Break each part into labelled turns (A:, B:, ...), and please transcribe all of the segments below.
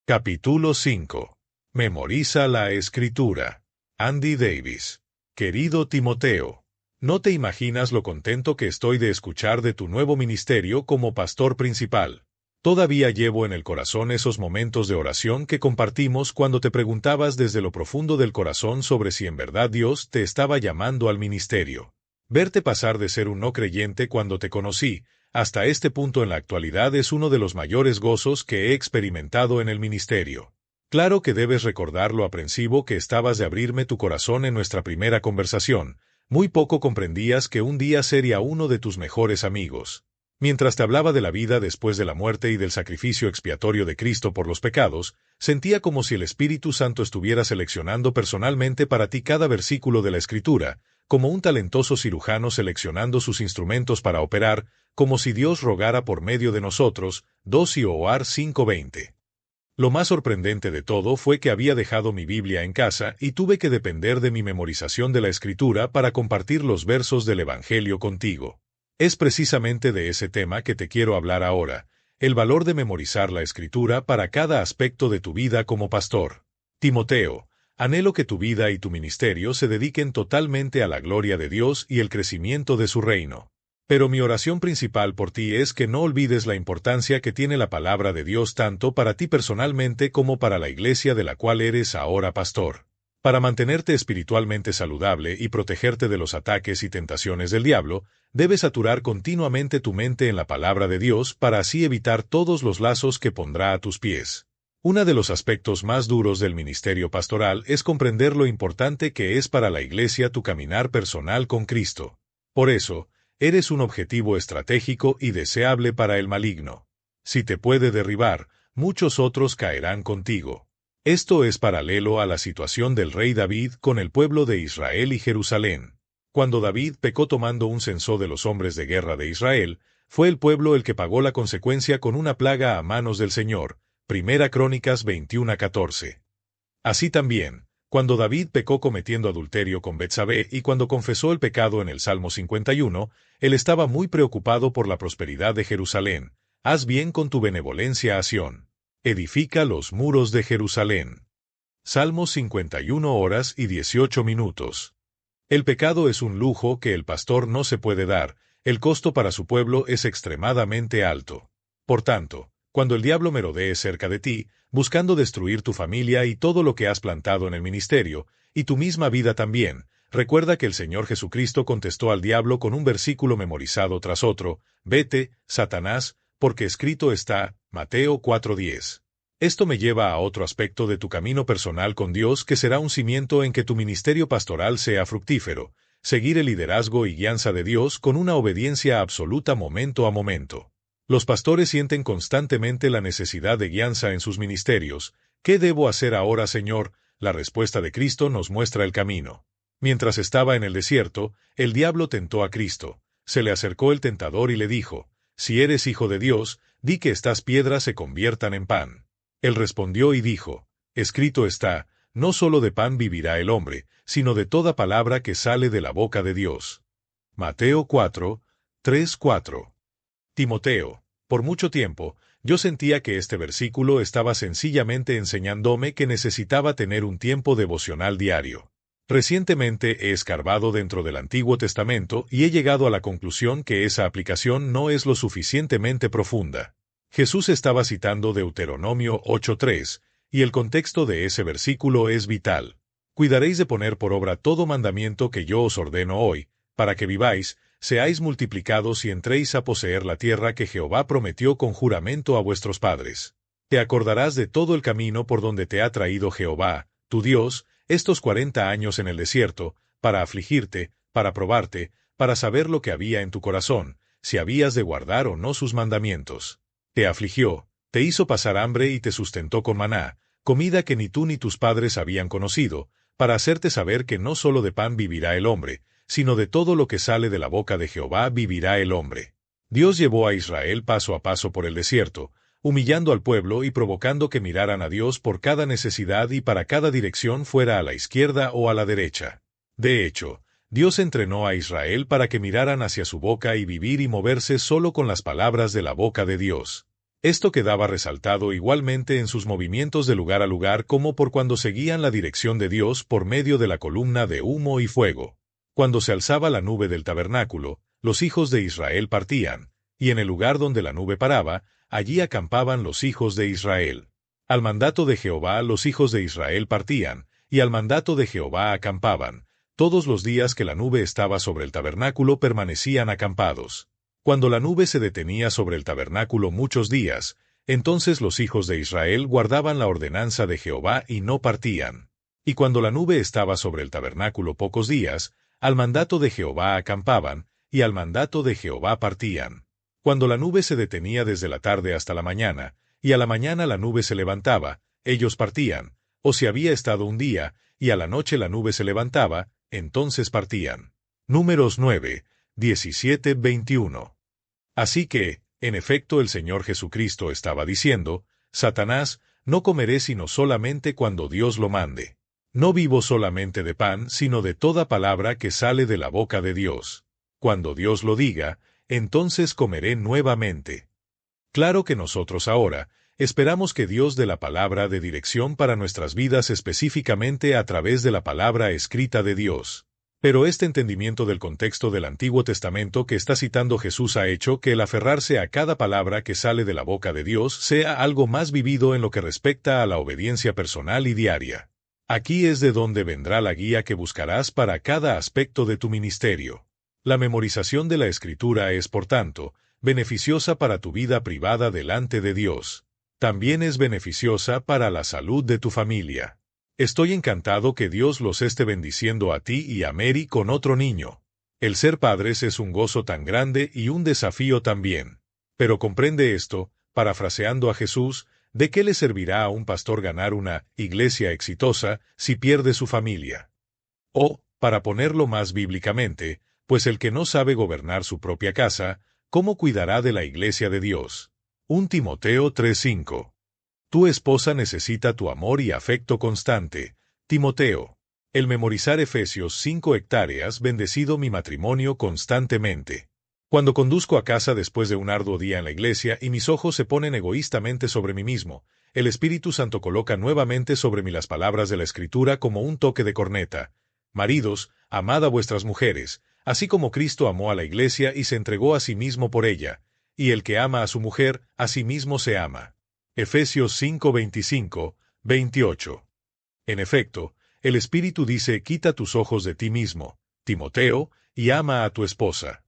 A: Capítulo 5. Memoriza la Escritura. Andy Davis. Querido Timoteo, no te imaginas lo contento que estoy de escuchar de tu nuevo ministerio como pastor principal. Todavía llevo en el corazón esos momentos de oración que compartimos cuando te preguntabas desde lo profundo del corazón sobre si en verdad Dios te estaba llamando al ministerio. Verte pasar de ser un no creyente cuando te conocí, hasta este punto en la actualidad es uno de los mayores gozos que he experimentado en el ministerio. Claro que debes recordar lo aprensivo que estabas de abrirme tu corazón en nuestra primera conversación. Muy poco comprendías que un día sería uno de tus mejores amigos. Mientras te hablaba de la vida después de la muerte y del sacrificio expiatorio de Cristo por los pecados, sentía como si el Espíritu Santo estuviera seleccionando personalmente para ti cada versículo de la Escritura, como un talentoso cirujano seleccionando sus instrumentos para operar, como si Dios rogara por medio de nosotros. 2 Joar 5:20. Lo más sorprendente de todo fue que había dejado mi Biblia en casa y tuve que depender de mi memorización de la Escritura para compartir los versos del Evangelio contigo. Es precisamente de ese tema que te quiero hablar ahora, el valor de memorizar la Escritura para cada aspecto de tu vida como pastor. Timoteo, anhelo que tu vida y tu ministerio se dediquen totalmente a la gloria de Dios y el crecimiento de su reino. Pero mi oración principal por ti es que no olvides la importancia que tiene la palabra de Dios tanto para ti personalmente como para la iglesia de la cual eres ahora pastor. Para mantenerte espiritualmente saludable y protegerte de los ataques y tentaciones del diablo, debes saturar continuamente tu mente en la palabra de Dios para así evitar todos los lazos que pondrá a tus pies. Uno de los aspectos más duros del ministerio pastoral es comprender lo importante que es para la iglesia tu caminar personal con Cristo. Por eso, eres un objetivo estratégico y deseable para el maligno. Si te puede derribar, muchos otros caerán contigo. Esto es paralelo a la situación del rey David con el pueblo de Israel y Jerusalén. Cuando David pecó tomando un censo de los hombres de guerra de Israel, fue el pueblo el que pagó la consecuencia con una plaga a manos del Señor. Primera Crónicas 21:14. Así también, cuando David pecó cometiendo adulterio con Betsabé y cuando confesó el pecado en el Salmo 51, él estaba muy preocupado por la prosperidad de Jerusalén. Haz bien con tu benevolencia a Sión. Edifica los muros de Jerusalén. Salmos 51 horas y 18 minutos. El pecado es un lujo que el pastor no se puede dar, el costo para su pueblo es extremadamente alto. Por tanto, cuando el diablo merodee cerca de ti, buscando destruir tu familia y todo lo que has plantado en el ministerio, y tu misma vida también, recuerda que el Señor Jesucristo contestó al diablo con un versículo memorizado tras otro: Vete, Satanás, porque escrito está, Mateo 4:10. Esto me lleva a otro aspecto de tu camino personal con Dios que será un cimiento en que tu ministerio pastoral sea fructífero: seguir el liderazgo y guianza de Dios con una obediencia absoluta momento a momento. Los pastores sienten constantemente la necesidad de guianza en sus ministerios. ¿Qué debo hacer ahora, Señor? La respuesta de Cristo nos muestra el camino. Mientras estaba en el desierto, el diablo tentó a Cristo. Se le acercó el tentador y le dijo: Si eres hijo de Dios, di que estas piedras se conviertan en pan. Él respondió y dijo: Escrito está, no solo de pan vivirá el hombre, sino de toda palabra que sale de la boca de Dios. Mateo 4:3-4. Timoteo, por mucho tiempo, yo sentía que este versículo estaba sencillamente enseñándome que necesitaba tener un tiempo devocional diario. Recientemente he escarbado dentro del Antiguo Testamento y he llegado a la conclusión que esa aplicación no es lo suficientemente profunda. Jesús estaba citando Deuteronomio 8:3, y el contexto de ese versículo es vital. Cuidaréis de poner por obra todo mandamiento que yo os ordeno hoy, para que viváis, seáis multiplicados y entréis a poseer la tierra que Jehová prometió con juramento a vuestros padres. Te acordarás de todo el camino por donde te ha traído Jehová, tu Dios, estos 40 años en el desierto, para afligirte, para probarte, para saber lo que había en tu corazón, si habías de guardar o no sus mandamientos. Te afligió, te hizo pasar hambre y te sustentó con maná, comida que ni tú ni tus padres habían conocido, para hacerte saber que no solo de pan vivirá el hombre, sino de todo lo que sale de la boca de Jehová vivirá el hombre. Dios llevó a Israel paso a paso por el desierto, humillando al pueblo y provocando que miraran a Dios por cada necesidad y para cada dirección, fuera a la izquierda o a la derecha. De hecho, Dios entrenó a Israel para que miraran hacia su boca y vivir y moverse solo con las palabras de la boca de Dios. Esto quedaba resaltado igualmente en sus movimientos de lugar a lugar como por cuando seguían la dirección de Dios por medio de la columna de humo y fuego. Cuando se alzaba la nube del tabernáculo, los hijos de Israel partían, y en el lugar donde la nube paraba, allí acampaban los hijos de Israel. Al mandato de Jehová los hijos de Israel partían, y al mandato de Jehová acampaban. Todos los días que la nube estaba sobre el tabernáculo permanecían acampados. Cuando la nube se detenía sobre el tabernáculo muchos días, entonces los hijos de Israel guardaban la ordenanza de Jehová y no partían. Y cuando la nube estaba sobre el tabernáculo pocos días, al mandato de Jehová acampaban, y al mandato de Jehová partían. Cuando la nube se detenía desde la tarde hasta la mañana, y a la mañana la nube se levantaba, ellos partían, o si había estado un día, y a la noche la nube se levantaba, entonces partían. Números 9, 17-21. Así que, en efecto, el Señor Jesucristo estaba diciendo, Satanás, no comeré sino solamente cuando Dios lo mande. No vivo solamente de pan, sino de toda palabra que sale de la boca de Dios. Cuando Dios lo diga, entonces comeré nuevamente. Claro que nosotros ahora esperamos que Dios dé la palabra de dirección para nuestras vidas específicamente a través de la palabra escrita de Dios. Pero este entendimiento del contexto del Antiguo Testamento que está citando Jesús ha hecho que el aferrarse a cada palabra que sale de la boca de Dios sea algo más vivido en lo que respecta a la obediencia personal y diaria. Aquí es de donde vendrá la guía que buscarás para cada aspecto de tu ministerio. La memorización de la Escritura es, por tanto, beneficiosa para tu vida privada delante de Dios. También es beneficiosa para la salud de tu familia. Estoy encantado que Dios los esté bendiciendo a ti y a Mary con otro niño. El ser padres es un gozo tan grande y un desafío también. Pero comprende esto, parafraseando a Jesús, ¿de qué le servirá a un pastor ganar una iglesia exitosa si pierde su familia? O, para ponerlo más bíblicamente, pues el que no sabe gobernar su propia casa, ¿cómo cuidará de la iglesia de Dios? 1 Timoteo 3:5. Tu esposa necesita tu amor y afecto constante, Timoteo. El memorizar Efesios 5 hectáreas bendecido mi matrimonio constantemente. Cuando conduzco a casa después de un arduo día en la iglesia y mis ojos se ponen egoístamente sobre mí mismo, el Espíritu Santo coloca nuevamente sobre mí las palabras de la Escritura como un toque de corneta. Maridos, amad a vuestras mujeres, así como Cristo amó a la iglesia y se entregó a sí mismo por ella, y el que ama a su mujer, a sí mismo se ama. Efesios 5:25, 28. En efecto, el Espíritu dice, quita tus ojos de ti mismo, Timoteo, y ama a tu esposa.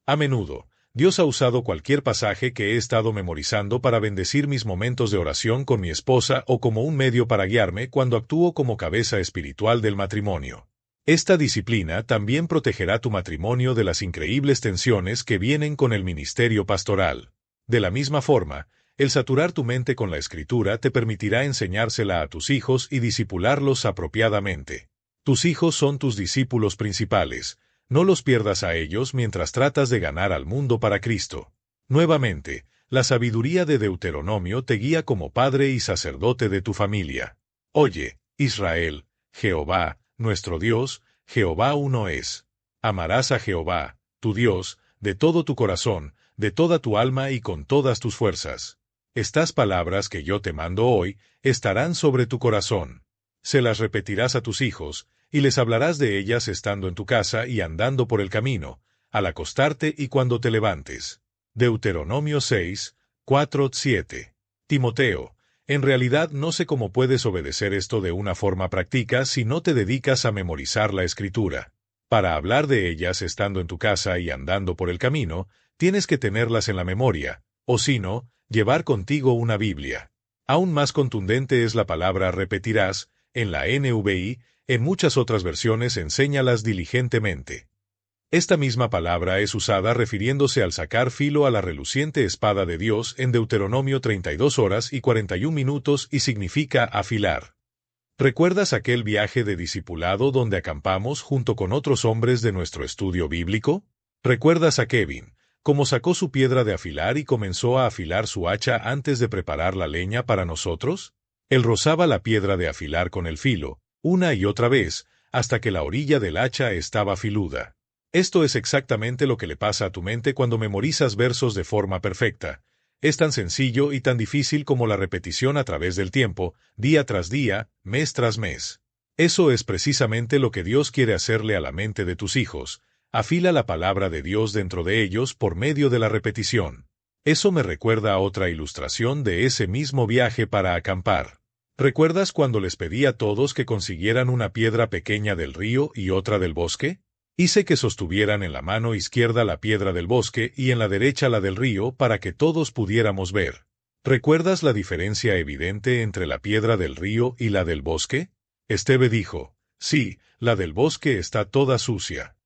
A: A menudo, Dios ha usado cualquier pasaje que he estado memorizando para bendecir mis momentos de oración con mi esposa o como un medio para guiarme cuando actúo como cabeza espiritual del matrimonio. Esta disciplina también protegerá tu matrimonio de las increíbles tensiones que vienen con el ministerio pastoral. De la misma forma, el saturar tu mente con la Escritura te permitirá enseñársela a tus hijos y discipularlos apropiadamente. Tus hijos son tus discípulos principales. No los pierdas a ellos mientras tratas de ganar al mundo para Cristo. Nuevamente, la sabiduría de Deuteronomio te guía como padre y sacerdote de tu familia. Oye, Israel, Jehová, nuestro Dios, Jehová uno es. Amarás a Jehová, tu Dios, de todo tu corazón, de toda tu alma y con todas tus fuerzas. Estas palabras que yo te mando hoy estarán sobre tu corazón. Se las repetirás a tus hijos, y les hablarás de ellas estando en tu casa y andando por el camino, al acostarte y cuando te levantes. Deuteronomio 6, 4, 7. Timoteo, en realidad no sé cómo puedes obedecer esto de una forma práctica si no te dedicas a memorizar la Escritura. Para hablar de ellas estando en tu casa y andando por el camino, tienes que tenerlas en la memoria, o si no, llevar contigo una Biblia. Aún más contundente es la palabra repetirás, en la NVI, en muchas otras versiones enséñalas diligentemente. Esta misma palabra es usada refiriéndose al sacar filo a la reluciente espada de Dios en Deuteronomio 32 horas y 41 minutos y significa afilar. ¿Recuerdas aquel viaje de discipulado donde acampamos junto con otros hombres de nuestro estudio bíblico? ¿Recuerdas a Kevin, cómo sacó su piedra de afilar y comenzó a afilar su hacha antes de preparar la leña para nosotros? Él rozaba la piedra de afilar con el filo, una y otra vez, hasta que la orilla del hacha estaba filuda. Esto es exactamente lo que le pasa a tu mente cuando memorizas versos de forma perfecta. Es tan sencillo y tan difícil como la repetición a través del tiempo, día tras día, mes tras mes. Eso es precisamente lo que Dios quiere hacerle a la mente de tus hijos. Afila la palabra de Dios dentro de ellos por medio de la repetición. Eso me recuerda a otra ilustración de ese mismo viaje para acampar. ¿Recuerdas cuando les pedí a todos que consiguieran una piedra pequeña del río y otra del bosque? Hice que sostuvieran en la mano izquierda la piedra del bosque y en la derecha la del río para que todos pudiéramos ver. ¿Recuerdas la diferencia evidente entre la piedra del río y la del bosque? Esteve dijo, sí, la del bosque está toda sucia.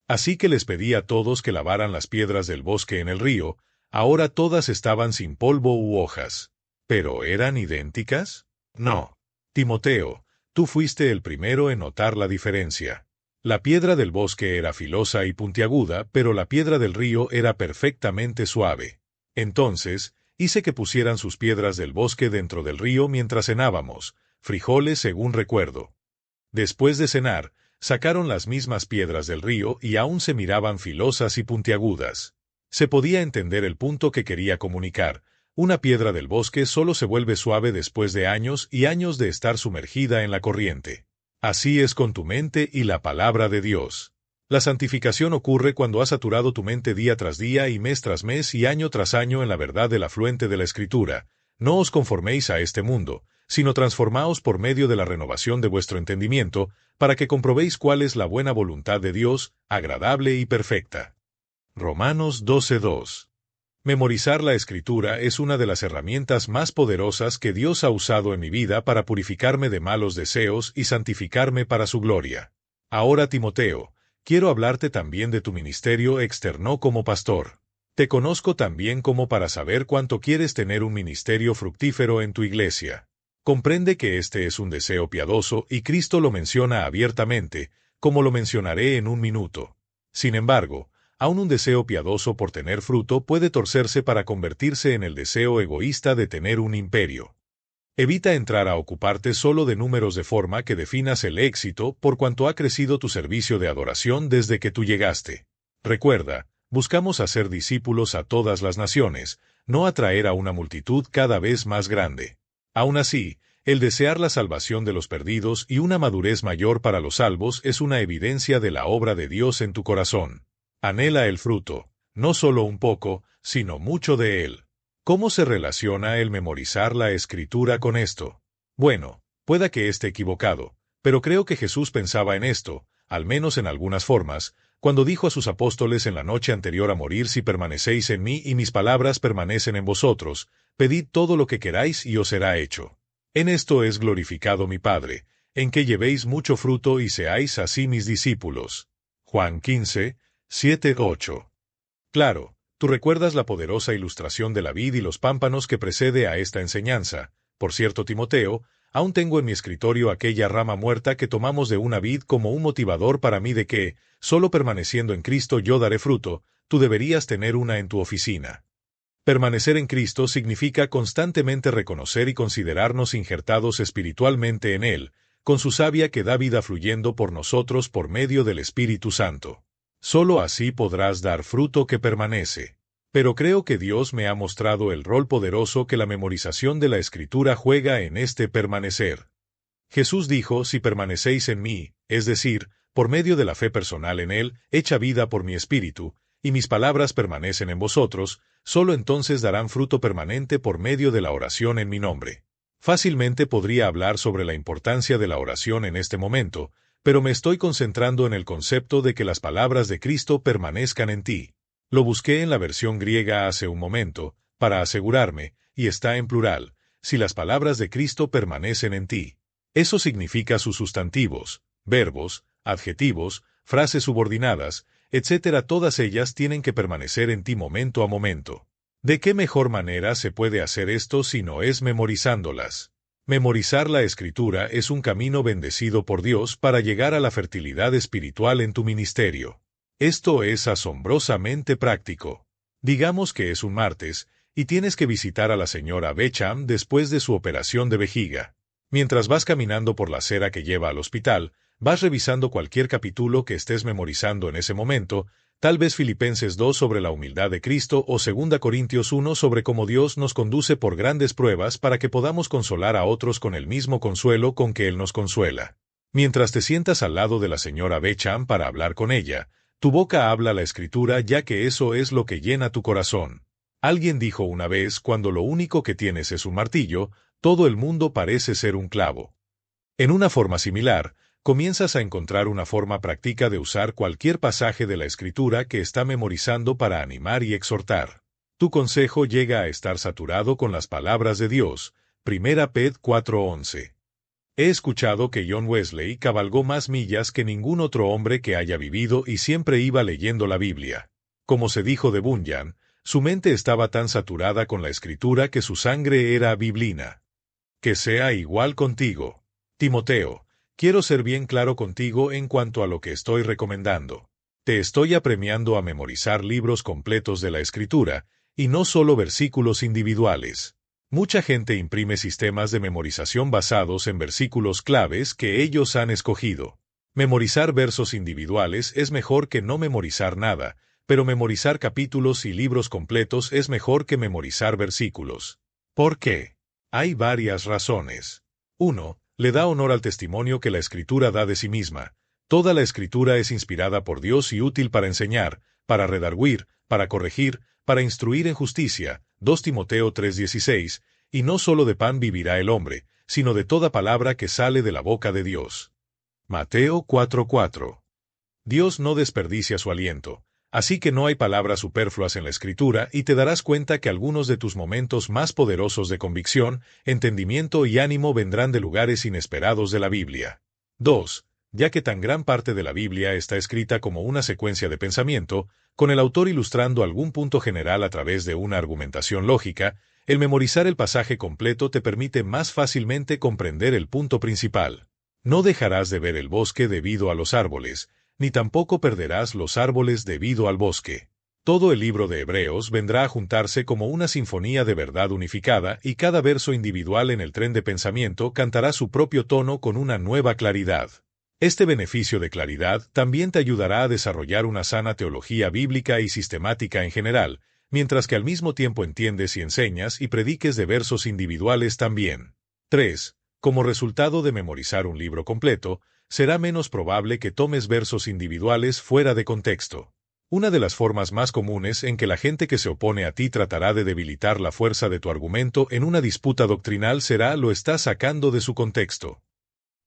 A: Así que les pedí a todos que lavaran las piedras del bosque en el río, ahora todas estaban sin polvo u hojas. ¿Pero eran idénticas? No. Timoteo, tú fuiste el primero en notar la diferencia. La piedra del bosque era filosa y puntiaguda, pero la piedra del río era perfectamente suave. Entonces, hice que pusieran sus piedras del bosque dentro del río mientras cenábamos, frijoles según recuerdo. Después de cenar, sacaron las mismas piedras del río y aún se miraban filosas y puntiagudas. Se podía entender el punto que quería comunicar. Una piedra del bosque solo se vuelve suave después de años y años de estar sumergida en la corriente. Así es con tu mente y la palabra de Dios. La santificación ocurre cuando has saturado tu mente día tras día y mes tras mes y año tras año en la verdad del afluente de la Escritura. No os conforméis a este mundo, sino transformaos por medio de la renovación de vuestro entendimiento, para que comprobéis cuál es la buena voluntad de Dios, agradable y perfecta. Romanos 12:2. Memorizar la Escritura es una de las herramientas más poderosas que Dios ha usado en mi vida para purificarme de malos deseos y santificarme para su gloria. Ahora, Timoteo, quiero hablarte también de tu ministerio externo como pastor. Te conozco tan bien como para saber cuánto quieres tener un ministerio fructífero en tu iglesia. Comprende que este es un deseo piadoso y Cristo lo menciona abiertamente, como lo mencionaré en un minuto. Sin embargo, aún un deseo piadoso por tener fruto puede torcerse para convertirse en el deseo egoísta de tener un imperio. Evita entrar a ocuparte solo de números de forma que definas el éxito por cuanto ha crecido tu servicio de adoración desde que tú llegaste. Recuerda, buscamos hacer discípulos a todas las naciones, no atraer a una multitud cada vez más grande. Aún así, el desear la salvación de los perdidos y una madurez mayor para los salvos es una evidencia de la obra de Dios en tu corazón. Anhela el fruto, no solo un poco, sino mucho de él. ¿Cómo se relaciona el memorizar la Escritura con esto? Bueno, pueda que esté equivocado, pero creo que Jesús pensaba en esto, al menos en algunas formas, cuando dijo a sus apóstoles en la noche anterior a morir: si permanecéis en mí y mis palabras permanecen en vosotros, pedid todo lo que queráis y os será hecho. En esto es glorificado mi Padre, en que llevéis mucho fruto y seáis así mis discípulos. Juan 15, 7-8. Claro, tú recuerdas la poderosa ilustración de la vid y los pámpanos que precede a esta enseñanza. Por cierto, Timoteo, aún tengo en mi escritorio aquella rama muerta que tomamos de una vid como un motivador para mí de que, solo permaneciendo en Cristo yo daré fruto. Tú deberías tener una en tu oficina. Permanecer en Cristo significa constantemente reconocer y considerarnos injertados espiritualmente en Él, con su savia que da vida fluyendo por nosotros por medio del Espíritu Santo. Solo así podrás dar fruto que permanece. Pero creo que Dios me ha mostrado el rol poderoso que la memorización de la Escritura juega en este permanecer. Jesús dijo: si permanecéis en mí, es decir, por medio de la fe personal en Él, hecha vida por mi Espíritu, y mis palabras permanecen en vosotros, solo entonces darán fruto permanente por medio de la oración en mi nombre. Fácilmente podría hablar sobre la importancia de la oración en este momento, pero me estoy concentrando en el concepto de que las palabras de Cristo permanezcan en ti. Lo busqué en la versión griega hace un momento, para asegurarme, y está en plural: si las palabras de Cristo permanecen en ti. Eso significa sus sustantivos, verbos, adjetivos, frases subordinadas, etc. Todas ellas tienen que permanecer en ti momento a momento. ¿De qué mejor manera se puede hacer esto si no es memorizándolas? Memorizar la Escritura es un camino bendecido por Dios para llegar a la fertilidad espiritual en tu ministerio. Esto es asombrosamente práctico. Digamos que es un martes, y tienes que visitar a la señora Becham después de su operación de vejiga. Mientras vas caminando por la acera que lleva al hospital, vas revisando cualquier capítulo que estés memorizando en ese momento, tal vez Filipenses 2 sobre la humildad de Cristo o 2 Corintios 1 sobre cómo Dios nos conduce por grandes pruebas para que podamos consolar a otros con el mismo consuelo con que Él nos consuela. Mientras te sientas al lado de la señora Beckham para hablar con ella, tu boca habla la Escritura, ya que eso es lo que llena tu corazón. Alguien dijo una vez: cuando lo único que tienes es un martillo, todo el mundo parece ser un clavo. En una forma similar, comienzas a encontrar una forma práctica de usar cualquier pasaje de la Escritura que está memorizando para animar y exhortar. Tu consejo llega a estar saturado con las palabras de Dios. 1 Pedro 4:11. He escuchado que John Wesley cabalgó más millas que ningún otro hombre que haya vivido y siempre iba leyendo la Biblia. Como se dijo de Bunyan, su mente estaba tan saturada con la Escritura que su sangre era biblina. Que sea igual contigo. Timoteo, quiero ser bien claro contigo en cuanto a lo que estoy recomendando. Te estoy apremiando a memorizar libros completos de la Escritura, y no solo versículos individuales. Mucha gente imprime sistemas de memorización basados en versículos claves que ellos han escogido. Memorizar versos individuales es mejor que no memorizar nada, pero memorizar capítulos y libros completos es mejor que memorizar versículos. ¿Por qué? Hay varias razones. 1. Le da honor al testimonio que la Escritura da de sí misma. Toda la Escritura es inspirada por Dios y útil para enseñar, para redarguir, para corregir, para instruir en justicia. 2 Timoteo 3:16, y no solo de pan vivirá el hombre, sino de toda palabra que sale de la boca de Dios. Mateo 4:4. Dios no desperdicia su aliento, así que no hay palabras superfluas en la Escritura y te darás cuenta que algunos de tus momentos más poderosos de convicción, entendimiento y ánimo vendrán de lugares inesperados de la Biblia. 2. Ya que tan gran parte de la Biblia está escrita como una secuencia de pensamiento, con el autor ilustrando algún punto general a través de una argumentación lógica, el memorizar el pasaje completo te permite más fácilmente comprender el punto principal. No dejarás de ver el bosque debido a los árboles, ni tampoco perderás los árboles debido al bosque. Todo el libro de Hebreos vendrá a juntarse como una sinfonía de verdad unificada y cada verso individual en el tren de pensamiento cantará su propio tono con una nueva claridad. Este beneficio de claridad también te ayudará a desarrollar una sana teología bíblica y sistemática en general, mientras que al mismo tiempo entiendes y enseñas y prediques de versos individuales también. 3. Como resultado de memorizar un libro completo, será menos probable que tomes versos individuales fuera de contexto. Una de las formas más comunes en que la gente que se opone a ti tratará de debilitar la fuerza de tu argumento en una disputa doctrinal será: lo estás sacando de su contexto.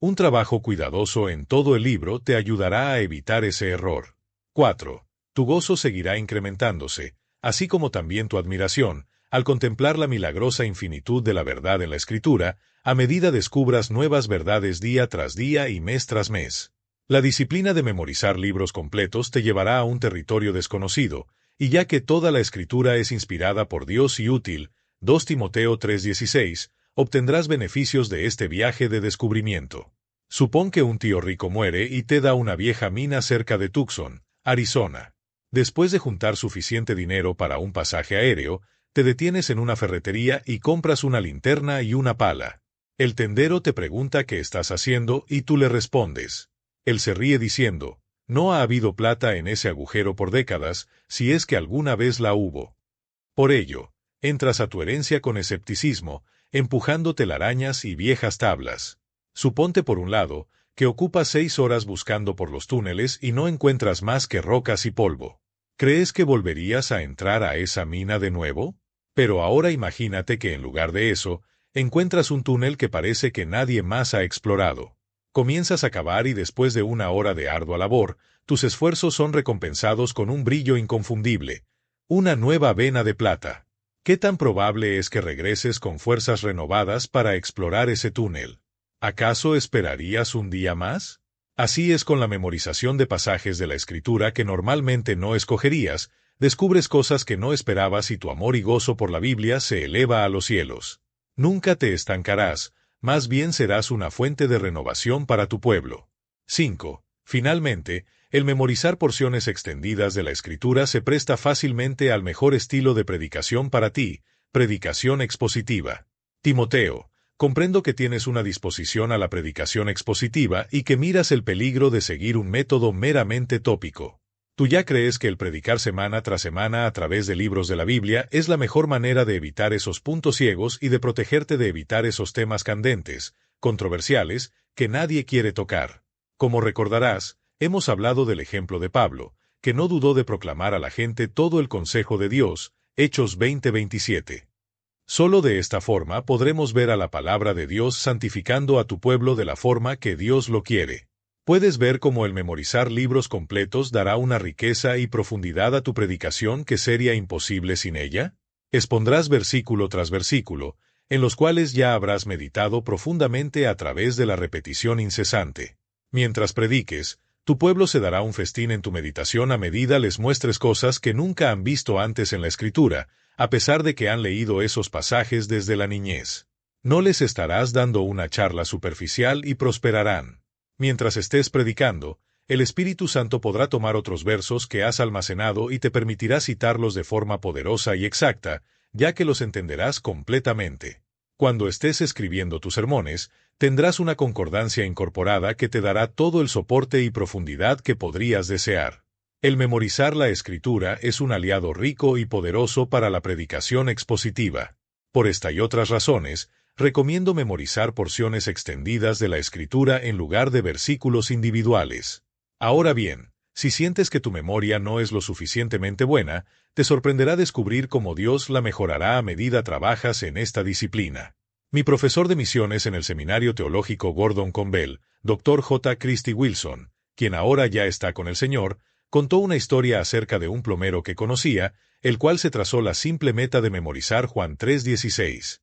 A: Un trabajo cuidadoso en todo el libro te ayudará a evitar ese error. 4. Tu gozo seguirá incrementándose, así como también tu admiración, al contemplar la milagrosa infinitud de la verdad en la Escritura, a medida descubras nuevas verdades día tras día y mes tras mes. La disciplina de memorizar libros completos te llevará a un territorio desconocido, y ya que toda la Escritura es inspirada por Dios y útil, 2 Timoteo 3:16, obtendrás beneficios de este viaje de descubrimiento. Supón que un tío rico muere y te da una vieja mina cerca de Tucson, Arizona. Después de juntar suficiente dinero para un pasaje aéreo, te detienes en una ferretería y compras una linterna y una pala. El tendero te pregunta qué estás haciendo y tú le respondes. Él se ríe diciendo: no ha habido plata en ese agujero por décadas, si es que alguna vez la hubo. Por ello, entras a tu herencia con escepticismo, empujando telarañas y viejas tablas. Suponte, por un lado, que ocupas 6 horas buscando por los túneles y no encuentras más que rocas y polvo. ¿Crees que volverías a entrar a esa mina de nuevo? Pero ahora imagínate que en lugar de eso, encuentras un túnel que parece que nadie más ha explorado. Comienzas a cavar y después de una hora de ardua labor, tus esfuerzos son recompensados con un brillo inconfundible, una nueva vena de plata. ¿Qué tan probable es que regreses con fuerzas renovadas para explorar ese túnel? ¿Acaso esperarías un día más? Así es con la memorización de pasajes de la Escritura que normalmente no escogerías, descubres cosas que no esperabas y tu amor y gozo por la Biblia se eleva a los cielos. Nunca te estancarás, más bien serás una fuente de renovación para tu pueblo. 5. Finalmente, el memorizar porciones extendidas de la Escritura se presta fácilmente al mejor estilo de predicación para ti, predicación expositiva. Timoteo, comprendo que tienes una disposición a la predicación expositiva y que miras el peligro de seguir un método meramente tópico. Tú ya crees que el predicar semana tras semana a través de libros de la Biblia es la mejor manera de evitar esos puntos ciegos y de protegerte de evitar esos temas candentes, controversiales, que nadie quiere tocar. Como recordarás, hemos hablado del ejemplo de Pablo, que no dudó de proclamar a la gente todo el consejo de Dios, Hechos 20:27. Solo de esta forma podremos ver a la palabra de Dios santificando a tu pueblo de la forma que Dios lo quiere. Puedes ver cómo el memorizar libros completos dará una riqueza y profundidad a tu predicación que sería imposible sin ella. Expondrás versículo tras versículo, en los cuales ya habrás meditado profundamente a través de la repetición incesante. Mientras prediques, tu pueblo se dará un festín en tu meditación a medida les muestres cosas que nunca han visto antes en la Escritura, a pesar de que han leído esos pasajes desde la niñez. No les estarás dando una charla superficial y prosperarán. Mientras estés predicando, el Espíritu Santo podrá tomar otros versos que has almacenado y te permitirá citarlos de forma poderosa y exacta, ya que los entenderás completamente. Cuando estés escribiendo tus sermones, tendrás una concordancia incorporada que te dará todo el soporte y profundidad que podrías desear. El memorizar la Escritura es un aliado rico y poderoso para la predicación expositiva. Por esta y otras razones, recomiendo memorizar porciones extendidas de la Escritura en lugar de versículos individuales. Ahora bien, si sientes que tu memoria no es lo suficientemente buena, te sorprenderá descubrir cómo Dios la mejorará a medida trabajas en esta disciplina. Mi profesor de misiones en el Seminario Teológico Gordon Convell, Dr. J. Christy Wilson, quien ahora ya está con el Señor, contó una historia acerca de un plomero que conocía, el cual se trazó la simple meta de memorizar Juan 3:16.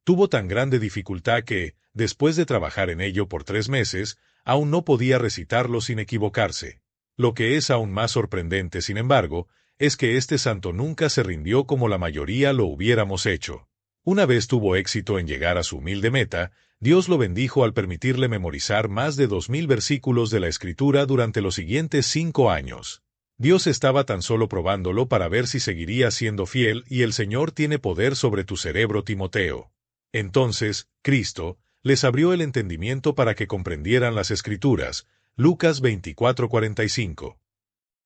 A: Tuvo tan grande dificultad que, después de trabajar en ello por 3 meses, aún no podía recitarlo sin equivocarse. Lo que es aún más sorprendente, sin embargo, es que este santo nunca se rindió como la mayoría lo hubiéramos hecho. Una vez tuvo éxito en llegar a su humilde meta, Dios lo bendijo al permitirle memorizar más de 2000 versículos de la Escritura durante los siguientes 5 años. Dios estaba tan solo probándolo para ver si seguiría siendo fiel y el Señor tiene poder sobre tu cerebro, Timoteo. Entonces, Cristo les abrió el entendimiento para que comprendieran las Escrituras, Lucas 24:45.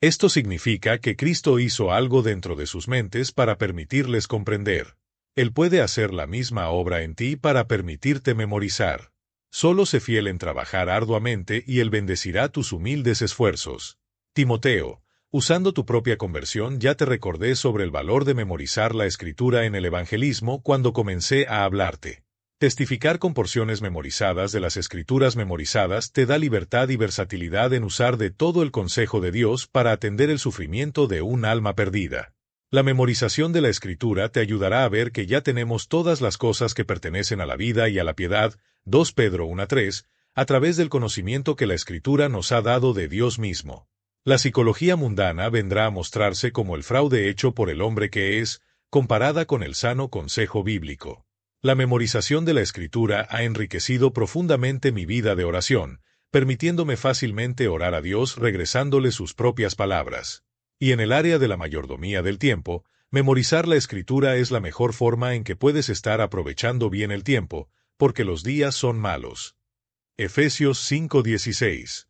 A: Esto significa que Cristo hizo algo dentro de sus mentes para permitirles comprender. Él puede hacer la misma obra en ti para permitirte memorizar. Solo sé fiel en trabajar arduamente y Él bendecirá tus humildes esfuerzos. Timoteo, usando tu propia conversión ya te recordé sobre el valor de memorizar la Escritura en el evangelismo cuando comencé a hablarte. Testificar con porciones memorizadas de las Escrituras memorizadas te da libertad y versatilidad en usar de todo el consejo de Dios para atender el sufrimiento de un alma perdida. La memorización de la Escritura te ayudará a ver que ya tenemos todas las cosas que pertenecen a la vida y a la piedad, 2 Pedro 1:3, a través del conocimiento que la Escritura nos ha dado de Dios mismo. La psicología mundana vendrá a mostrarse como el fraude hecho por el hombre que es, comparada con el sano consejo bíblico. La memorización de la Escritura ha enriquecido profundamente mi vida de oración, permitiéndome fácilmente orar a Dios regresándole sus propias palabras. Y en el área de la mayordomía del tiempo, memorizar la Escritura es la mejor forma en que puedes estar aprovechando bien el tiempo, porque los días son malos. Efesios 5:16.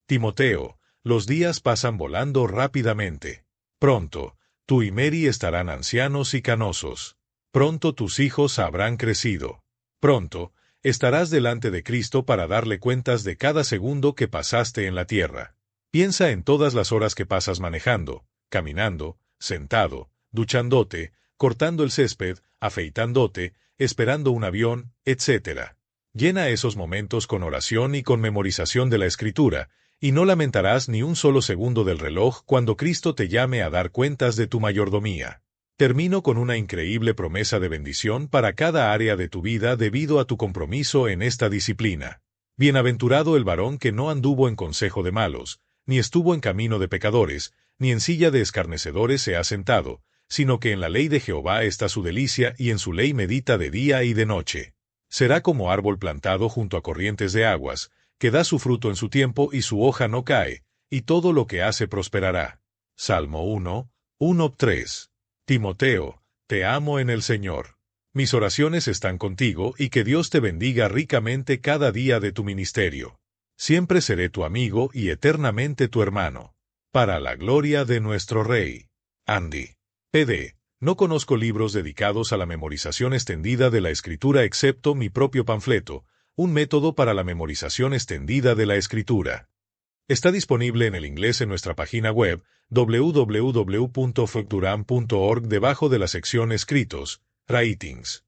A: Timoteo, los días pasan volando rápidamente. Pronto, tú y Mary estarán ancianos y canosos. Pronto tus hijos habrán crecido. Pronto, estarás delante de Cristo para darle cuentas de cada segundo que pasaste en la tierra. Piensa en todas las horas que pasas manejando, caminando, sentado, duchándote, cortando el césped, afeitándote, esperando un avión, etc. Llena esos momentos con oración y con memorización de la Escritura, y no lamentarás ni un solo segundo del reloj cuando Cristo te llame a dar cuentas de tu mayordomía. Termino con una increíble promesa de bendición para cada área de tu vida debido a tu compromiso en esta disciplina. Bienaventurado el varón que no anduvo en consejo de malos, ni estuvo en camino de pecadores, ni en silla de escarnecedores se ha sentado, sino que en la ley de Jehová está su delicia y en su ley medita de día y de noche. Será como árbol plantado junto a corrientes de aguas, que da su fruto en su tiempo y su hoja no cae, y todo lo que hace prosperará. Salmo 1:3. Timoteo, te amo en el Señor. Mis oraciones están contigo y que Dios te bendiga ricamente cada día de tu ministerio. Siempre seré tu amigo y eternamente tu hermano. Para la gloria de nuestro Rey. Andy. PD. No conozco libros dedicados a la memorización extendida de la Escritura excepto mi propio panfleto, un método para la memorización extendida de la Escritura. Está disponible en el inglés en nuestra página web www.fduram.org debajo de la sección Escritos, Writings.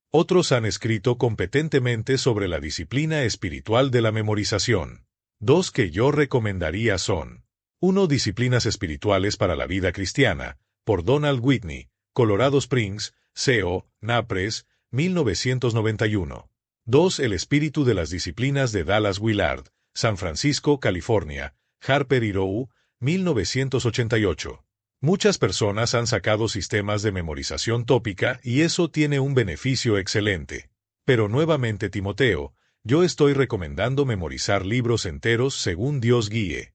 A: Otros han escrito competentemente sobre la disciplina espiritual de la memorización. Dos que yo recomendaría son: 1. Disciplinas espirituales para la vida cristiana, por Donald Whitney, Colorado Springs, CO, Napres, 1991. 2. El espíritu de las disciplinas de Dallas Willard, San Francisco, California, Harper y Row, 1988. Muchas personas han sacado sistemas de memorización tópica y eso tiene un beneficio excelente. Pero nuevamente, Timoteo, yo estoy recomendando memorizar libros enteros según Dios guíe.